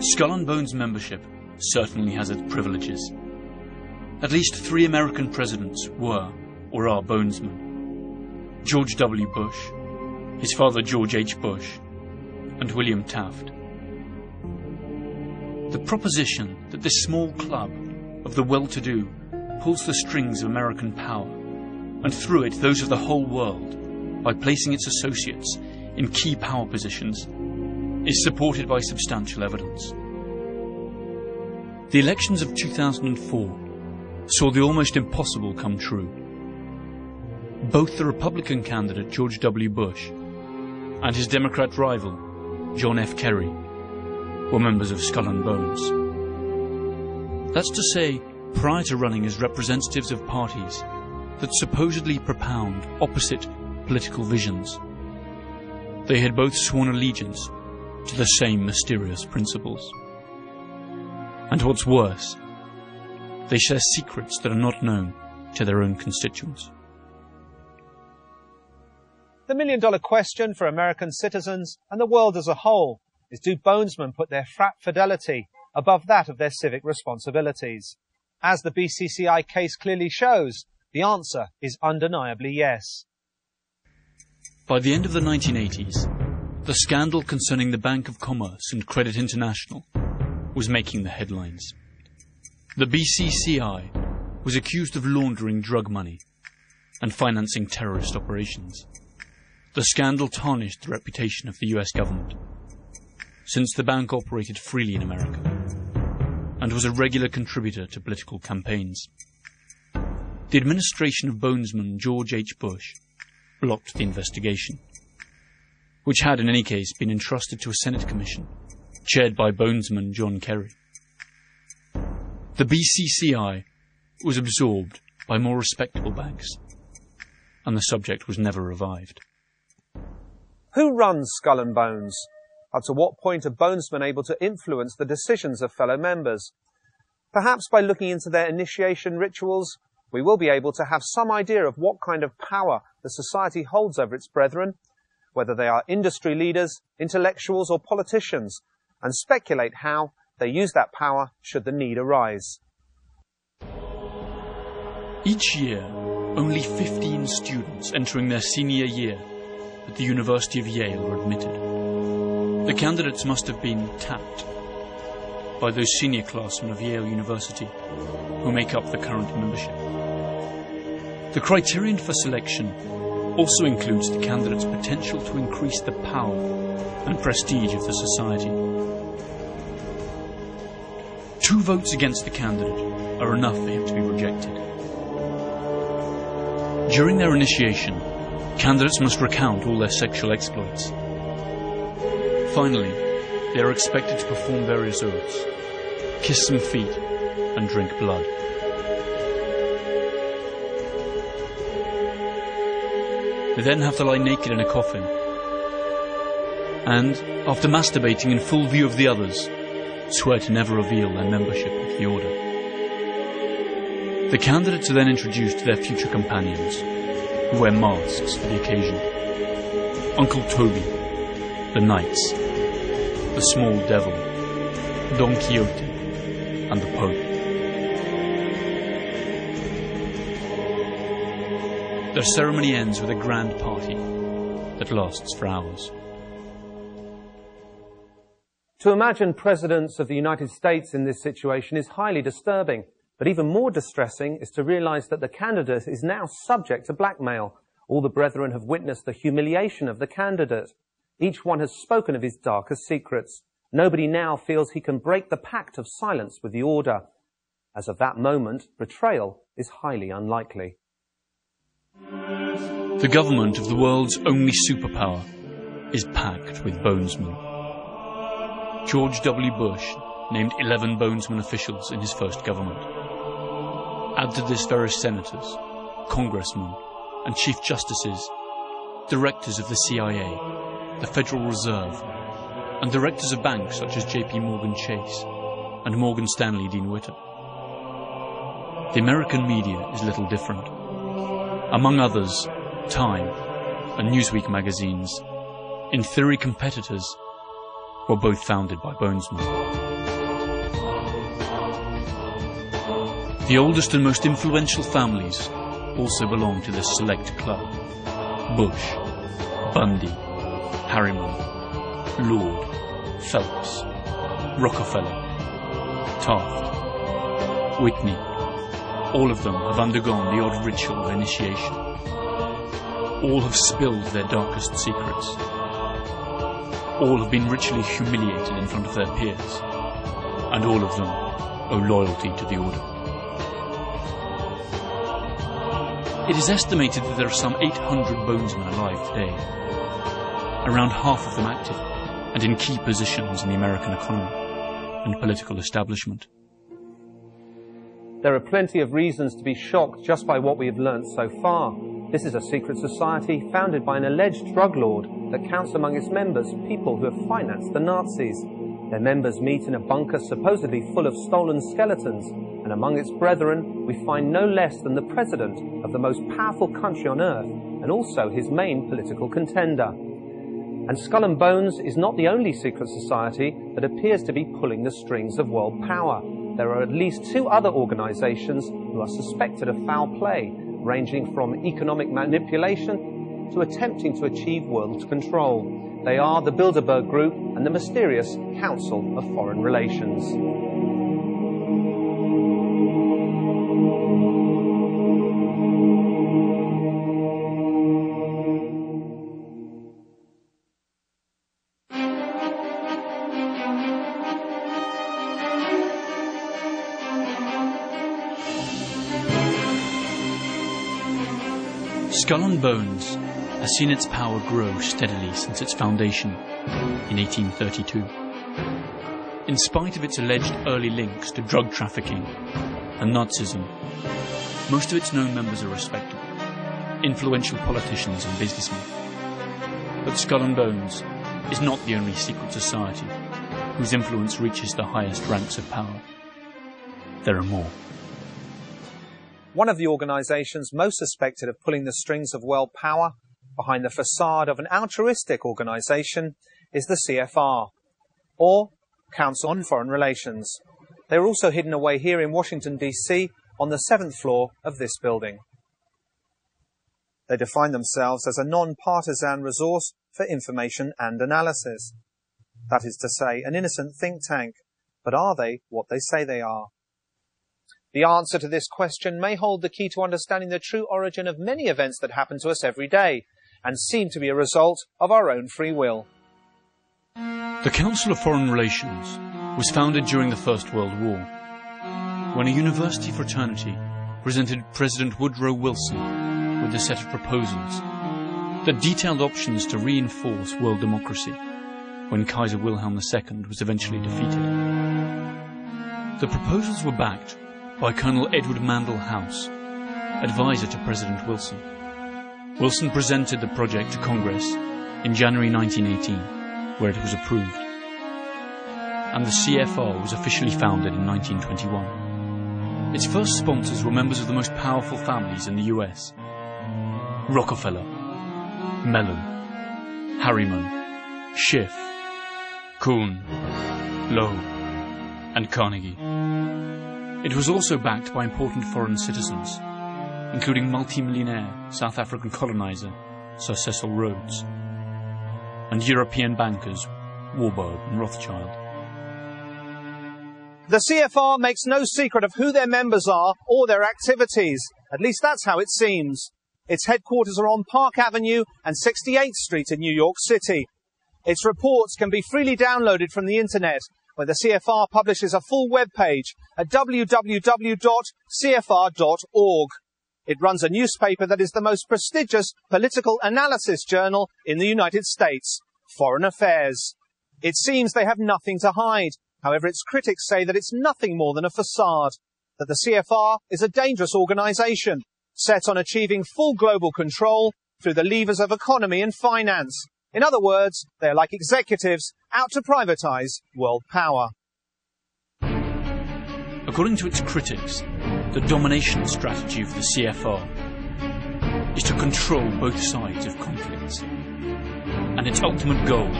Skull and Bones membership certainly has its privileges. At least 3 American presidents were or are Bonesmen: George W. Bush, his father George H. Bush, and William Taft. The proposition that this small club of the well-to-do pulls the strings of American power, and through it those of the whole world, by placing its associates in key power positions, is supported by substantial evidence. The elections of 2004 saw the almost impossible come true. Both the Republican candidate George W. Bush and his Democrat rival John F. Kerry were members of Skull and Bones. That's to say, prior to running as representatives of parties that supposedly propound opposite political visions, they had both sworn allegiance to the same mysterious principles. And what's worse, they share secrets that are not known to their own constituents. The million-dollar question for American citizens and the world as a whole is, do Bonesmen put their frat fidelity above that of their civic responsibilities? As the BCCI case clearly shows, the answer is undeniably yes. By the end of the 1980s, the scandal concerning the Bank of Commerce and Credit International was making the headlines. The BCCI was accused of laundering drug money and financing terrorist operations. The scandal tarnished the reputation of the US government, since the bank operated freely in America and was a regular contributor to political campaigns. The administration of Bonesman George H. Bush blocked the investigation, which had in any case been entrusted to a Senate commission chaired by Bonesman John Kerry. The BCCI was absorbed by more respectable banks, and the subject was never revived. Who runs Skull and Bones? Up to what point are Bonesmen able to influence the decisions of fellow members? Perhaps by looking into their initiation rituals, we will be able to have some idea of what kind of power the society holds over its brethren, whether they are industry leaders, intellectuals or politicians, and speculate how they use that power should the need arise. Each year, only 15 students entering their senior year at the University of Yale are admitted. The candidates must have been tapped by those senior classmen of Yale University who make up the current membership. The criterion for selection also includes the candidate's potential to increase the power and prestige of the society. 2 votes against the candidate are enough for him to be rejected. During their initiation, candidates must recount all their sexual exploits. Finally, they are expected to perform various oaths, kiss some feet, and drink blood. They then have to lie naked in a coffin, and, after masturbating in full view of the others, swear to never reveal their membership of the order. The candidates are then introduced to their future companions, who wear masks for the occasion. Uncle Toby, the Knights, the Small Devil, Don Quixote, and the Pope. Their ceremony ends with a grand party that lasts for hours. To imagine presidents of the United States in this situation is highly disturbing, but even more distressing is to realize that the candidate is now subject to blackmail. All the brethren have witnessed the humiliation of the candidate. Each one has spoken of his darkest secrets. Nobody now feels he can break the pact of silence with the order. As of that moment, betrayal is highly unlikely. The government of the world's only superpower is packed with Bonesmen. George W. Bush named 11 Bonesmen officials in his first government. Add to this various senators, congressmen, and chief justices, directors of the CIA, the Federal Reserve, and directors of banks such as J.P. Morgan Chase and Morgan Stanley Dean Witter. The American media is little different. Among others, Time and Newsweek magazines, in theory competitors, were both founded by Bonesmen. The oldest and most influential families also belong to this select club. Bush, Bundy, Harriman, Lord, Phelps, Rockefeller, Taft, Whitney. All of them have undergone the odd ritual of initiation. All have spilled their darkest secrets. All have been ritually humiliated in front of their peers. And all of them owe loyalty to the order. It is estimated that there are some 800 Bonesmen alive today, around half of them active and in key positions in the American economy and political establishment. There are plenty of reasons to be shocked just by what we have learnt so far. This is a secret society founded by an alleged drug lord that counts among its members people who have financed the Nazis. Their members meet in a bunker supposedly full of stolen skeletons, and among its brethren we find no less than the president of the most powerful country on earth, and also his main political contender. And Skull and Bones is not the only secret society that appears to be pulling the strings of world power. There are at least 2 other organisations who are suspected of foul play, ranging from economic manipulation to attempting to achieve world control. They are the Bilderberg Group and the mysterious Council of Foreign Relations. Skull and Bones has seen its power grow steadily since its foundation in 1832. In spite of its alleged early links to drug trafficking and Nazism, most of its known members are respectable, influential politicians and businessmen. But Skull and Bones is not the only secret society whose influence reaches the highest ranks of power. There are more. One of the organisations most suspected of pulling the strings of world power behind the facade of an altruistic organisation is the CFR, or Council on Foreign Relations. They are also hidden away here in Washington, D.C. on the 7th floor of this building. They define themselves as a non-partisan resource for information and analysis. That is to say, an innocent think tank. But are they what they say they are? The answer to this question may hold the key to understanding the true origin of many events that happen to us every day, and seem to be a result of our own free will. The Council of Foreign Relations was founded during the First World War, when a university fraternity presented President Woodrow Wilson with a set of proposals that detailed options to reinforce world democracy when Kaiser Wilhelm II was eventually defeated. The proposals were backed by Colonel Edward Mandell House, advisor to President Wilson. Wilson presented the project to Congress in January 1918, where it was approved. And the CFR was officially founded in 1921. Its first sponsors were members of the most powerful families in the US: Rockefeller, Mellon, Harriman, Schiff, Kuhn, Loeb, and Carnegie. It was also backed by important foreign citizens, including multimillionaire South African colonizer Sir Cecil Rhodes, and European bankers Warburg and Rothschild. The CFR makes no secret of who their members are or their activities. At least that's how it seems. Its headquarters are on Park Avenue and 68th Street in New York City. Its reports can be freely downloaded from the internet, where the CFR publishes a full web page at www.cfr.org. It runs a newspaper that is the most prestigious political analysis journal in the United States, Foreign Affairs. It seems they have nothing to hide. However, its critics say that it's nothing more than a facade, that the CFR is a dangerous organisation, set on achieving full global control through the levers of economy and finance. In other words, they are like executives out to privatise world power. According to its critics, the domination strategy of the CFR is to control both sides of conflicts, and its ultimate goal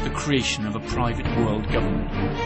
the creation of a private world government.